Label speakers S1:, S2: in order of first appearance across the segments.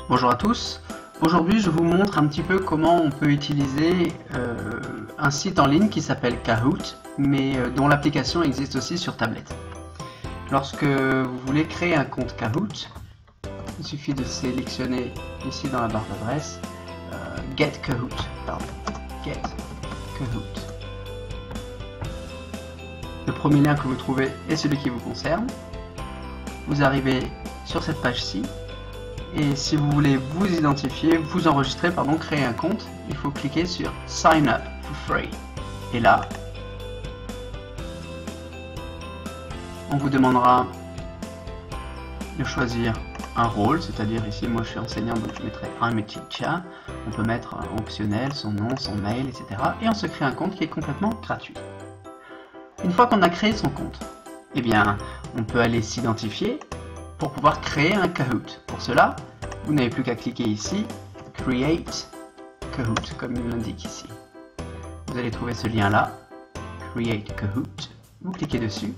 S1: Bonjour à tous. Aujourd'hui, je vous montre un petit peu comment on peut utiliser un site en ligne qui s'appelle Kahoot, mais dont l'application existe aussi sur tablette. Lorsque vous voulez créer un compte Kahoot, il suffit de sélectionner ici dans la barre d'adresse Get Kahoot. Le premier lien que vous trouvez est celui qui vous concerne. Vous arrivez sur cette page-ci. Et si vous voulez vous identifier, vous enregistrer, créer un compte, il faut cliquer sur Sign up for free. Et là, on vous demandera de choisir un rôle, c'est-à-dire ici, moi je suis enseignant, donc je mettrai I'm a teacher. On peut mettre en optionnel son nom, son mail, etc. Et on se crée un compte qui est complètement gratuit. Une fois qu'on a créé son compte, eh bien, on peut aller s'identifier pour pouvoir créer un Kahoot. Pour cela, vous n'avez plus qu'à cliquer ici, Create Kahoot, comme il l'indique ici. Vous allez trouver ce lien-là, Create Kahoot. Vous cliquez dessus.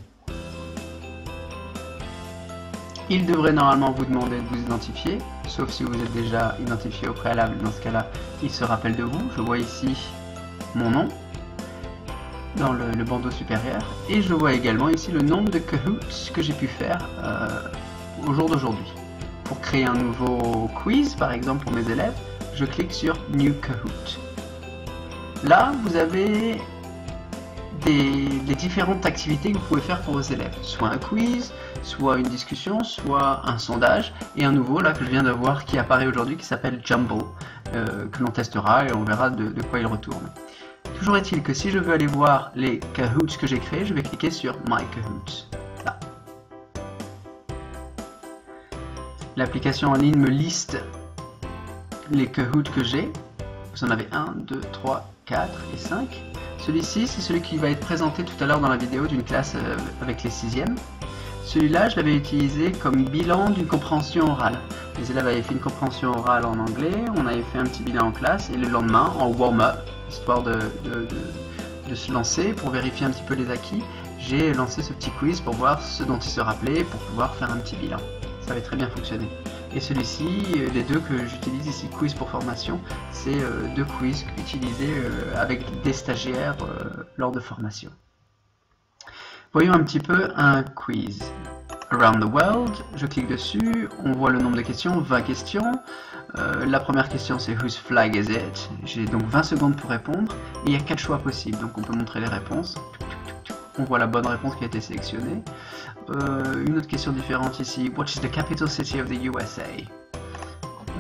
S1: Il devrait normalement vous demander de vous identifier, sauf si vous êtes déjà identifié au préalable. Dans ce cas-là, il se rappelle de vous. Je vois ici mon nom dans le bandeau supérieur, et je vois également ici le nombre de Kahoots que j'ai pu faire au jour d'aujourd'hui. Pour créer un nouveau quiz, par exemple pour mes élèves, je clique sur New Kahoot. Là, vous avez des différentes activités que vous pouvez faire pour vos élèves. Soit un quiz, soit une discussion, soit un sondage, et un nouveau là que je viens de voir qui apparaît aujourd'hui qui s'appelle Jumble, que l'on testera et on verra de quoi il retourne. Toujours est-il que si je veux aller voir les Kahoots que j'ai créés, je vais cliquer sur My Kahoots. Là. L'application en ligne me liste les Kahoots que j'ai. Vous en avez 1, 2, 3, 4 et 5. Celui-ci, c'est celui qui va être présenté tout à l'heure dans la vidéo d'une classe avec les 6e. Celui-là, je l'avais utilisé comme bilan d'une compréhension orale. Les élèves avaient fait une compréhension orale en anglais, on avait fait un petit bilan en classe, et le lendemain, en warm-up, histoire de se lancer, pour vérifier un petit peu les acquis, j'ai lancé ce petit quiz pour voir ce dont ils se rappelaient, pour pouvoir faire un petit bilan. Ça avait très bien fonctionné. Et celui-ci, les deux que j'utilise ici, quiz pour formation, c'est deux quiz utilisés avec des stagiaires lors de formation. Voyons un petit peu un quiz. Around the World, je clique dessus, on voit le nombre de questions, 20 questions. La première question c'est Whose flag is it? J'ai donc 20 secondes pour répondre, et il y a 4 choix possibles, donc on peut montrer les réponses. On voit la bonne réponse qui a été sélectionnée. Une autre question différente ici, What is the capital city of the USA?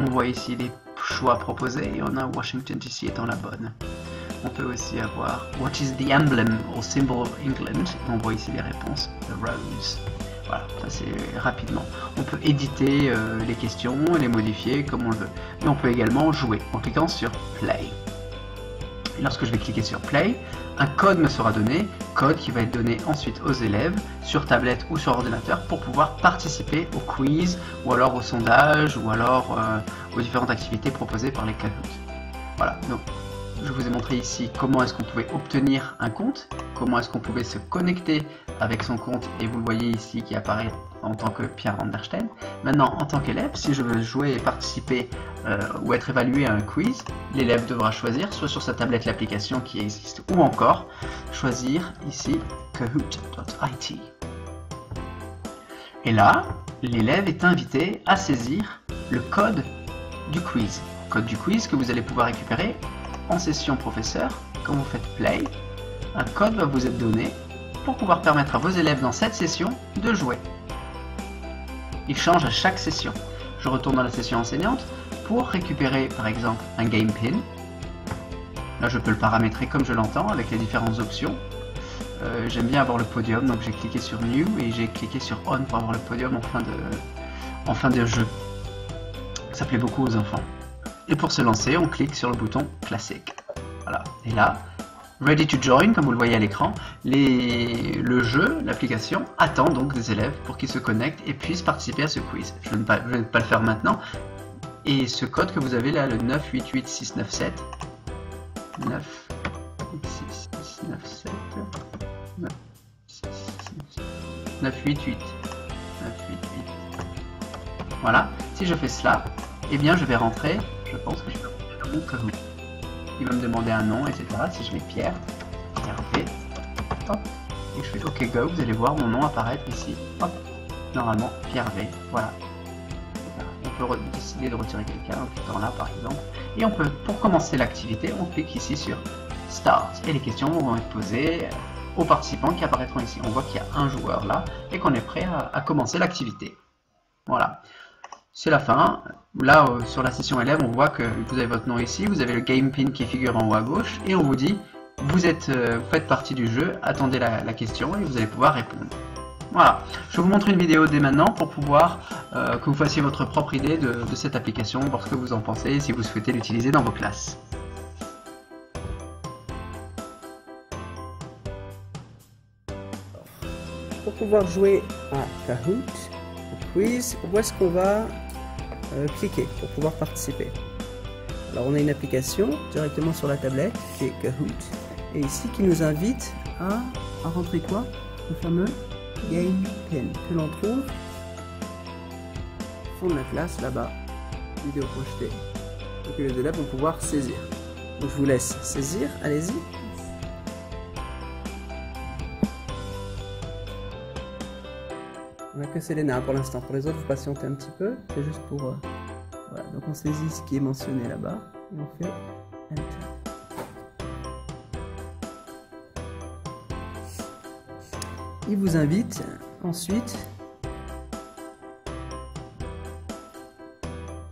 S1: On voit ici les choix proposés, et on a Washington DC étant la bonne. On peut aussi avoir What is the emblem or symbol of England? On voit ici les réponses, the rose. Voilà, ça c'est rapidement. On peut éditer les questions, les modifier comme on le veut. Mais on peut également jouer en cliquant sur Play. Et lorsque je vais cliquer sur Play, un code me sera donné, code qui va être donné ensuite aux élèves sur tablette ou sur ordinateur pour pouvoir participer au quiz ou alors au sondage ou alors aux différentes activités proposées par les Kahoots. Voilà, donc je vous ai montré ici comment est-ce qu'on pouvait obtenir un compte, comment est-ce qu'on pouvait se connecter avec son compte, et vous le voyez ici qui apparaît en tant que Pierre van der Steen. Maintenant, en tant qu'élève, si je veux jouer et participer ou être évalué à un quiz, l'élève devra choisir soit sur sa tablette l'application qui existe, ou encore choisir ici kahoot.it. Et là, l'élève est invité à saisir le code du quiz. Code du quiz que vous allez pouvoir récupérer en session professeur. Quand vous faites play, un code va vous être donné pour pouvoir permettre à vos élèves dans cette session de jouer. Il change à chaque session. Je retourne dans la session enseignante pour récupérer par exemple un game pin. Là je peux le paramétrer comme je l'entends avec les différentes options. J'aime bien avoir le podium, donc j'ai cliqué sur New et j'ai cliqué sur On pour avoir le podium en fin de jeu. Ça plaît beaucoup aux enfants. Et pour se lancer, on clique sur le bouton classique. Voilà. Et là, Ready to Join, comme vous le voyez à l'écran, le jeu, l'application, attend donc des élèves pour qu'ils se connectent et puissent participer à ce quiz. Je ne vais pas le faire maintenant. Et ce code que vous avez là, le 988697, 988697, 988. Voilà. Si je fais cela, eh bien je vais rentrer, je pense que je peux rentrer mon Kahoot. Il va me demander un nom, etc. Si je mets Pierre, Hervé, hop, et je fais OK Go, vous allez voir mon nom apparaître ici, hop, normalement Pierre V, voilà. On peut décider de retirer quelqu'un en cliquant là par exemple. Et on peut, pour commencer l'activité, on clique ici sur Start. Et les questions vont être posées aux participants qui apparaîtront ici. On voit qu'il y a un joueur là et qu'on est prêt à commencer l'activité. Voilà. C'est la fin. Là, sur la session élève, on voit que vous avez votre nom ici, vous avez le game pin qui figure en haut à gauche, et on vous dit, vous faites partie du jeu, attendez la question et vous allez pouvoir répondre. Voilà, je vous montre une vidéo dès maintenant pour pouvoir que vous fassiez votre propre idée de cette application, voir ce que vous en pensez et si vous souhaitez l'utiliser dans vos classes.
S2: Pour pouvoir jouer à Kahoot, au quiz, où est-ce qu'on va cliquer pour pouvoir participer? Alors on a une application directement sur la tablette qui est Kahoot, et ici qui nous invite à rentrer quoi? Le fameux Game Pin que l'on trouve au fond de la classe là-bas, vidéo projetée, et que les élèves vont pouvoir saisir. Donc je vous laisse saisir, allez-y. On n'a que Selena pour l'instant, pour les autres vous patientez un petit peu, c'est juste pour... voilà, donc on saisit ce qui est mentionné là-bas, et on fait Enter. Il vous invite ensuite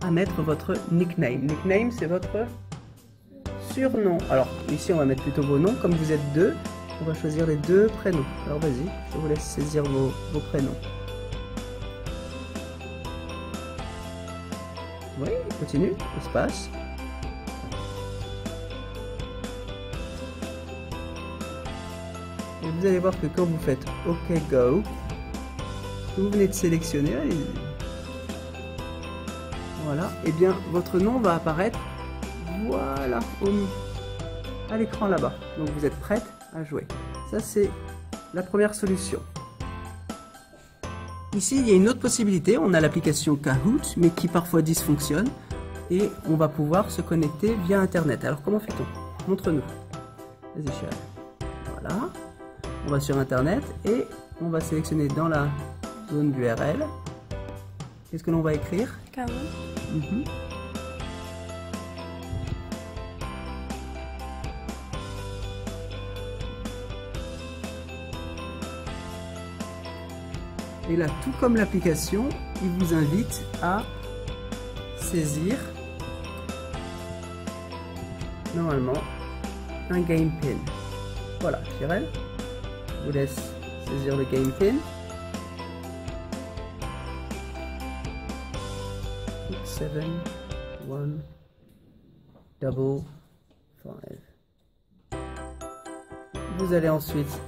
S2: à mettre votre nickname. Nickname, c'est votre surnom. Alors ici on va mettre plutôt vos noms, comme vous êtes deux, on va choisir les deux prénoms. Alors vas-y, je vous laisse saisir vos prénoms. Oui, continue, espace. Et vous allez voir que quand vous faites OK Go, vous venez de sélectionner, voilà, et bien votre nom va apparaître, voilà, à l'écran là-bas. Donc vous êtes prête à jouer. Ça c'est la première solution. Ici, il y a une autre possibilité, on a l'application Kahoot, mais qui parfois dysfonctionne, et on va pouvoir se connecter via Internet. Alors comment fait-on? Montre-nous. Vas-y chérie. Voilà. On va sur Internet, et on va sélectionner dans la zone d'URL. Qu'est-ce que l'on va écrire?
S3: Kahoot.
S2: Et là, tout comme l'application, il vous invite à saisir normalement un game pin. Voilà, Chirel, je vous laisse saisir le game pin. 7 1 5 5. Vous allez ensuite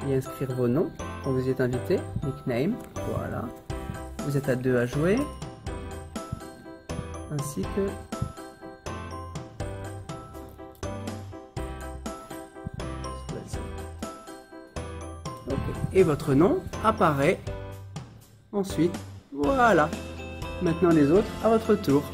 S2: y inscrire vos noms quand vous y êtes invité, nickname, voilà. Vous êtes à deux à jouer, ainsi que okay. Et votre nom apparaît ensuite, voilà. Maintenant les autres à votre tour.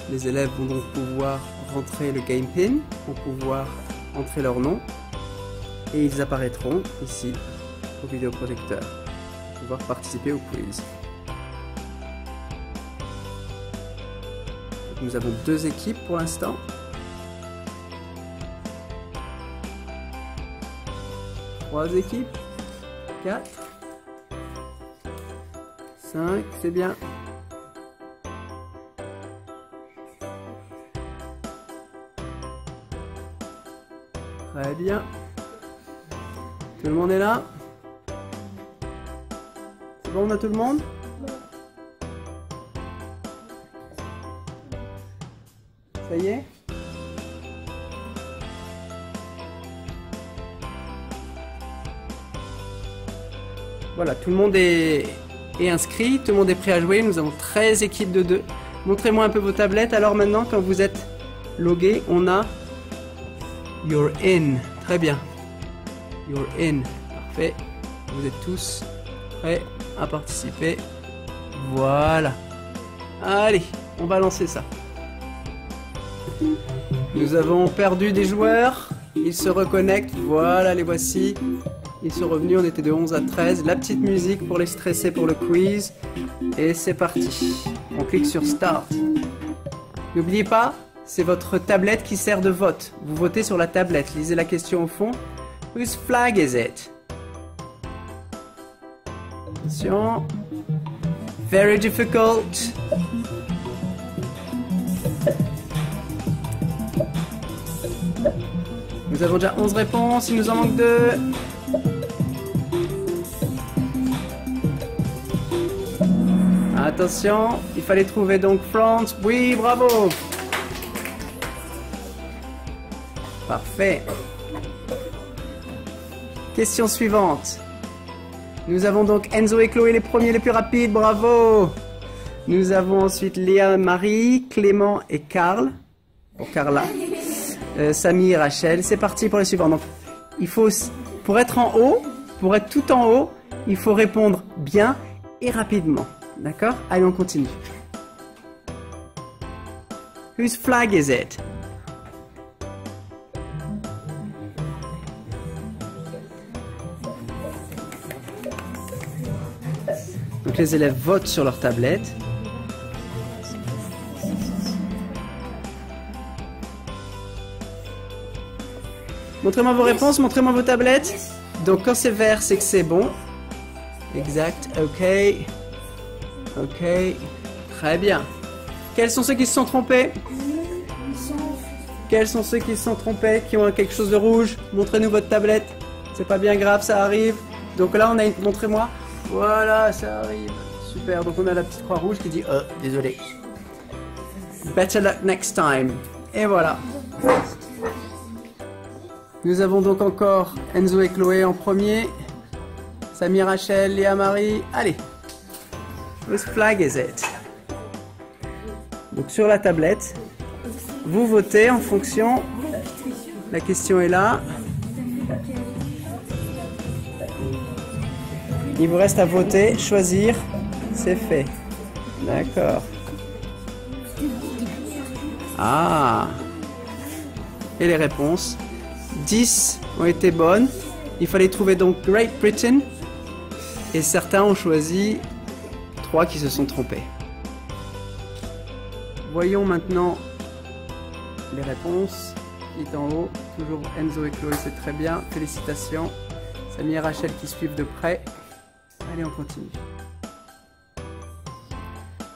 S2: Les élèves vont donc pouvoir rentrer le game pin pour pouvoir entrer leur nom et ils apparaîtront ici au vidéoprojecteur pour pouvoir participer au quiz. Donc nous avons deux équipes pour l'instant. Trois équipes. 4. 5, c'est bien. Très bien. Tout le monde est là? C'est bon, on a tout le monde? Ça y est? Voilà, tout le monde est inscrit, tout le monde est prêt à jouer. Nous avons 13 équipes de 2. Montrez-moi un peu vos tablettes. Alors maintenant, quand vous êtes logué, on a You're in. Très bien. You're in. Parfait. Vous êtes tous prêts à participer. Voilà. Allez, on va lancer ça. Nous avons perdu des joueurs. Ils se reconnectent. Voilà, les voici. Ils sont revenus. On était de 11 à 13. La petite musique pour les stresser pour le quiz. Et c'est parti. On clique sur Start. N'oubliez pas, c'est votre tablette qui sert de vote. Vous votez sur la tablette. Lisez la question au fond. Whose flag is it? Attention. Very difficult. Nous avons déjà 11 réponses, il nous en manque 2. Attention, il fallait trouver donc France. Oui, bravo. Parfait. Question suivante. Nous avons donc Enzo et Chloé les premiers les plus rapides, bravo. Nous avons ensuite Léa, Marie, Clément et Karl. Pour Carla. Samy et Rachel. C'est parti pour les suivants. Donc, il faut, pour être en haut, pour être tout en haut, il faut répondre bien et rapidement. D'accord? Allez, on continue. Whose flag is it? Donc les élèves votent sur leur tablette. Montrez-moi vos réponses, montrez-moi vos tablettes. Donc quand c'est vert, c'est que c'est bon. Exact, ok. Ok, très bien. Quels sont ceux qui se sont trompés? Quels sont ceux qui se sont trompés, qui ont quelque chose de rouge? Montrez-nous votre tablette. C'est pas bien grave, ça arrive. Donc là, on a une... Montrez-moi. Voilà, ça arrive. Super, donc on a la petite croix rouge qui dit « désolé. Better luck next time. » Et voilà. Nous avons donc encore Enzo et Chloé en premier. Samy, Rachel, Léa, Marie. Allez. Whose flag is it? Donc sur la tablette, vous votez en fonction. La question est là. Il vous reste à voter, choisir. C'est fait. D'accord. Ah. Et les réponses. 10 ont été bonnes. Il fallait trouver donc Great Britain. Et certains ont choisi 3 qui se sont trompés. Voyons maintenant les réponses. Qui est en haut. Toujours Enzo et Chloé, c'est très bien. Félicitations. Samy et Rachel qui suivent de près. Allez, on continue.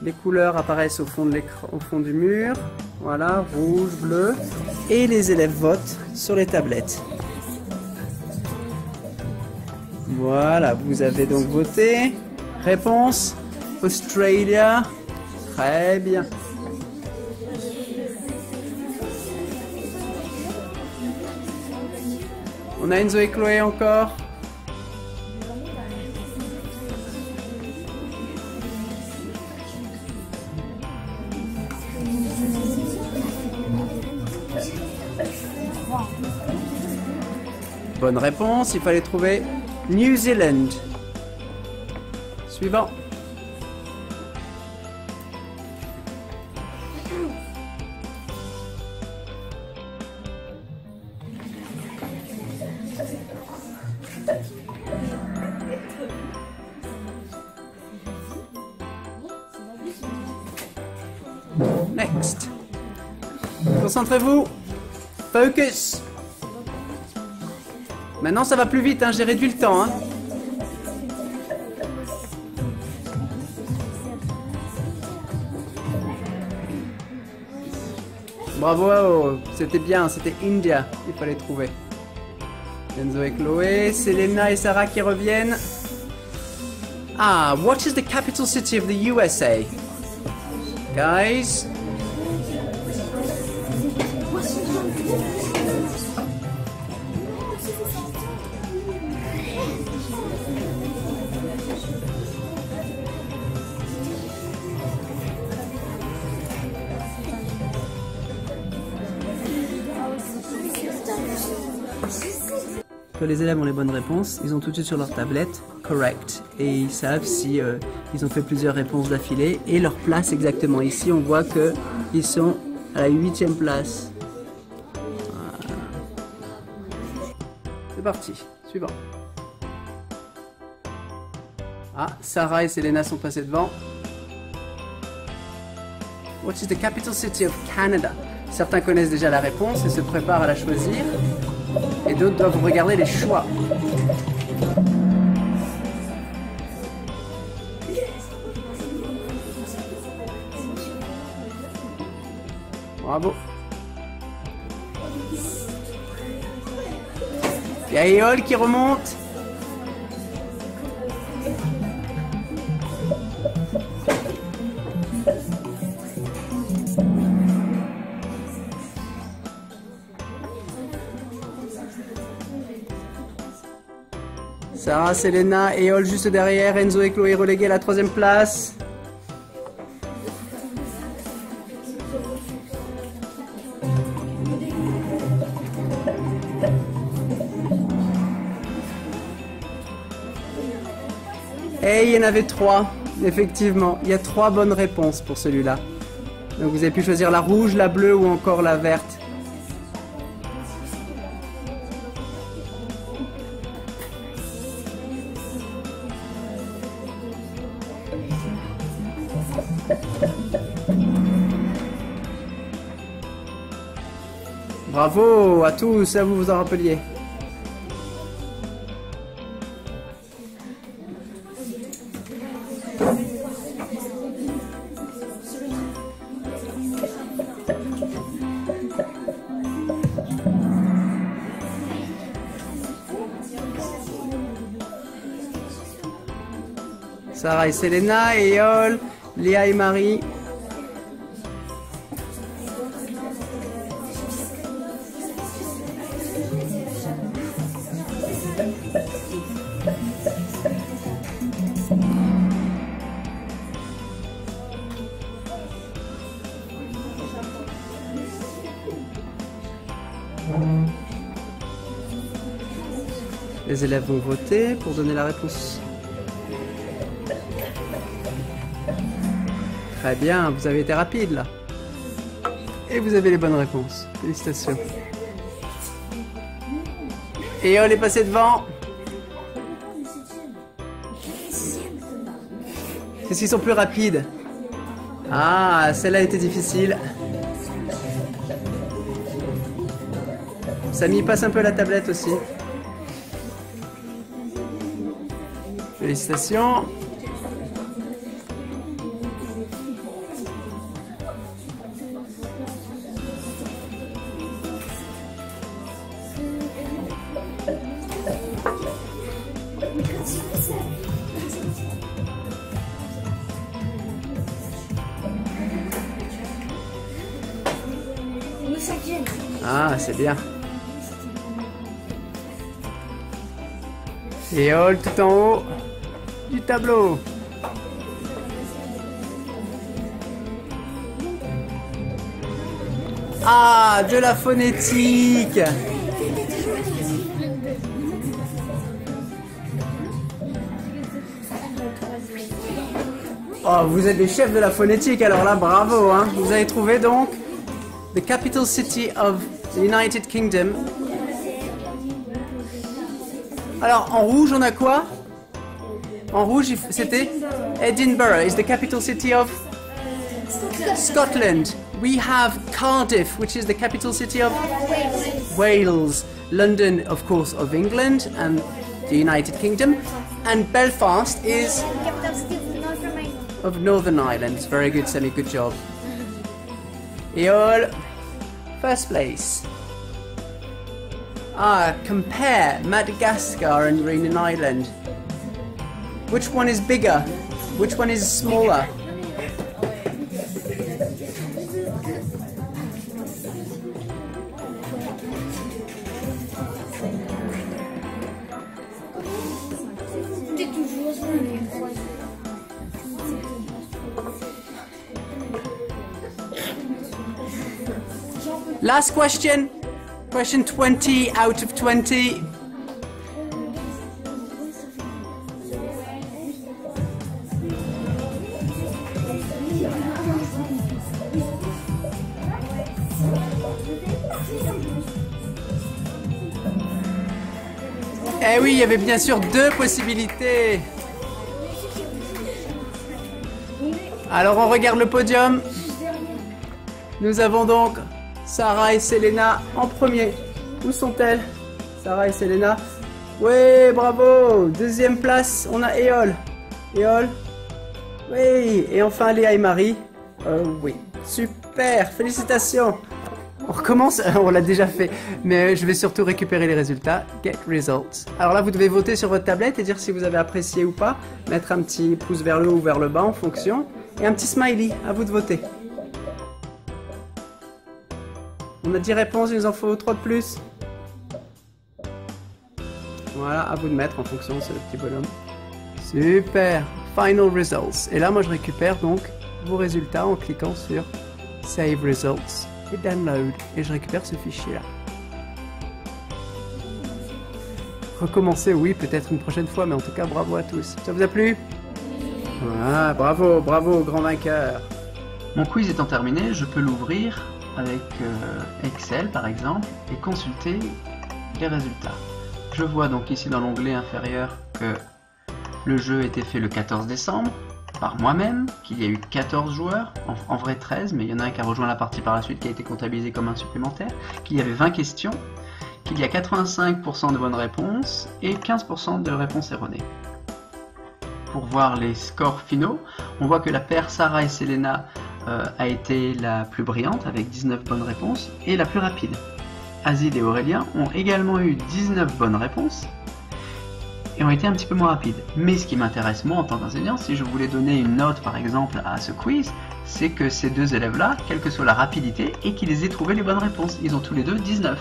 S2: Les couleurs apparaissent au fond de l'écran, au fond du mur. Voilà, rouge, bleu. Et les élèves votent sur les tablettes. Voilà, vous avez donc voté. Réponse, Australia. Très bien. On a Enzo et Chloé encore. Bonne réponse, il fallait trouver New Zealand. Suivant. Next. Concentrez-vous. Focus. Maintenant ça va plus vite, hein, j'ai réduit le temps. Hein. Bravo, c'était bien, c'était India qu'il fallait trouver. Enzo et Chloé, Selena et Sarah qui reviennent. Ah, what is the capital city of the USA? Guys? Quand les élèves ont les bonnes réponses, ils ont tout de suite sur leur tablette correct et ils savent si ils ont fait plusieurs réponses d'affilée et leur place exactement. Ici, on voit que ils sont à la 8e place. Voilà. C'est parti. Suivant. Ah, Sarah et Selena sont passées devant. What is the capital city of Canada? Certains connaissent déjà la réponse et se préparent à la choisir. Et d'autres doivent regarder les choix. Bravo. Il y a Eol qui remonte. Sarah, Selena, Eol juste derrière, Enzo et Chloé relégués à la 3e place. Et il y en avait 3, effectivement. Il y a 3 bonnes réponses pour celui-là. Donc vous avez pu choisir la rouge, la bleue ou encore la verte. Bravo à tous, à vous vous en rappeliez. Sarah et Selena, Eol, Léa et Marie. Les élèves vont voter pour donner la réponse. Très bien, vous avez été rapide là. Et vous avez les bonnes réponses. Félicitations. Et on est passé devant. Qu'est-ce qu'ils sont plus rapides? Ah, celle-là était difficile. Samy passe un peu la tablette aussi. Félicitations. Ah, c'est bien. Et Eol tout en haut du tableau. Ah, de la phonétique. Oh, vous êtes les chefs de la phonétique, alors là, bravo, hein. Vous avez trouvé donc the capital city of the United Kingdom. Alors, en rouge, on a quoi? En rouge, c'était Edinburgh is the capital city of Scotland. We have Cardiff, which is the capital city of Wales. London, of course, of England and the United Kingdom. And Belfast is of Northern Ireland. Very good, Sammy, good job. Eol, first place. Ah, compare Madagascar and Reunion Island. Which one is bigger? Which one is smaller? Last question. Question 20 out of 20. Eh oui, il y avait bien sûr 2 possibilités. Alors on regarde le podium. Nous avons donc Sarah et Selena en premier. Où sont-elles? Sarah et Selena. Oui, bravo. Deuxième place, on a Éole. Éole. Oui. Et enfin Léa et Marie. Oui. Super. Félicitations. On recommence. On l'a déjà fait. Mais je vais surtout récupérer les résultats. Get results. Alors là, vous devez voter sur votre tablette et dire si vous avez apprécié ou pas. Mettre un petit pouce vers le haut ou vers le bas en fonction. Et un petit smiley. À vous de voter. On a 10 réponses, il nous en faut 3 de plus. Voilà, à vous de mettre en fonction, c'est le petit bonhomme. Super, final results. Et là, moi, je récupère donc vos résultats en cliquant sur Save Results et Download. Et je récupère ce fichier-là. Recommencer, oui, peut-être une prochaine fois, mais en tout cas, bravo à tous. Ça vous a plu? Voilà, bravo, bravo, grand vainqueur.
S1: Mon quiz étant terminé, je peux l'ouvrir avec Excel par exemple et consulter les résultats. Je vois donc ici dans l'onglet inférieur que le jeu a été fait le 14 décembre par moi-même, qu'il y a eu 14 joueurs, en vrai 13, mais il y en a un qui a rejoint la partie par la suite qui a été comptabilisé comme un supplémentaire, qu'il y avait 20 questions, qu'il y a 85% de bonnes réponses et 15% de réponses erronées. Pour voir les scores finaux, on voit que la paire Sarah et Selena a été la plus brillante avec 19 bonnes réponses et la plus rapide. Azid et Aurélien ont également eu 19 bonnes réponses et ont été un petit peu moins rapides. Mais ce qui m'intéresse moi en tant qu'enseignant, si je voulais donner une note par exemple à ce quiz, c'est que ces deux élèves-là, quelle que soit la rapidité, et qu'ils aient trouvé les bonnes réponses. Ils ont tous les deux 19.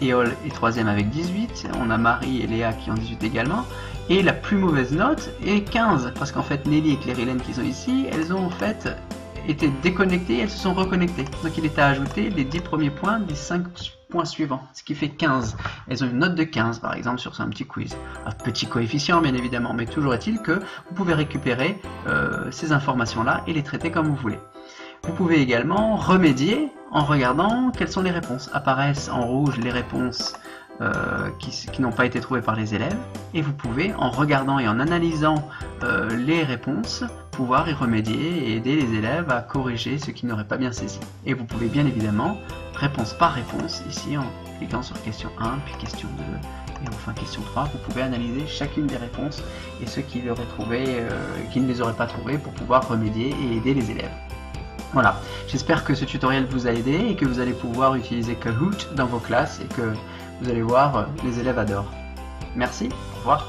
S1: Éole est troisième avec 18, on a Marie et Léa qui ont 18 également. Et la plus mauvaise note est 15, parce qu'en fait Nelly et Claire-Hélène qui sont ici, elles ont en fait été déconnectées, elles se sont reconnectées. Donc il est à ajouter les 10 premiers points des 5 points suivants, ce qui fait 15. Elles ont une note de 15 par exemple sur un petit quiz. Un petit coefficient bien évidemment, mais toujours est-il que vous pouvez récupérer ces informations-là et les traiter comme vous voulez. Vous pouvez également remédier en regardant quelles sont les réponses. Apparaissent en rouge les réponses qui n'ont pas été trouvées par les élèves, et vous pouvez, en regardant et en analysant les réponses, pouvoir y remédier et aider les élèves à corriger ce qu'ils n'auraient pas bien saisi. Et vous pouvez bien évidemment, réponse par réponse, ici en cliquant sur question 1, puis question 2, et enfin question 3, vous pouvez analyser chacune des réponses et ceux qui l'auraient trouvé, qui ne les auraient pas trouvés, pour pouvoir remédier et aider les élèves. Voilà, j'espère que ce tutoriel vous a aidé et que vous allez pouvoir utiliser Kahoot dans vos classes et que vous allez voir, les élèves adorent. Merci, au revoir.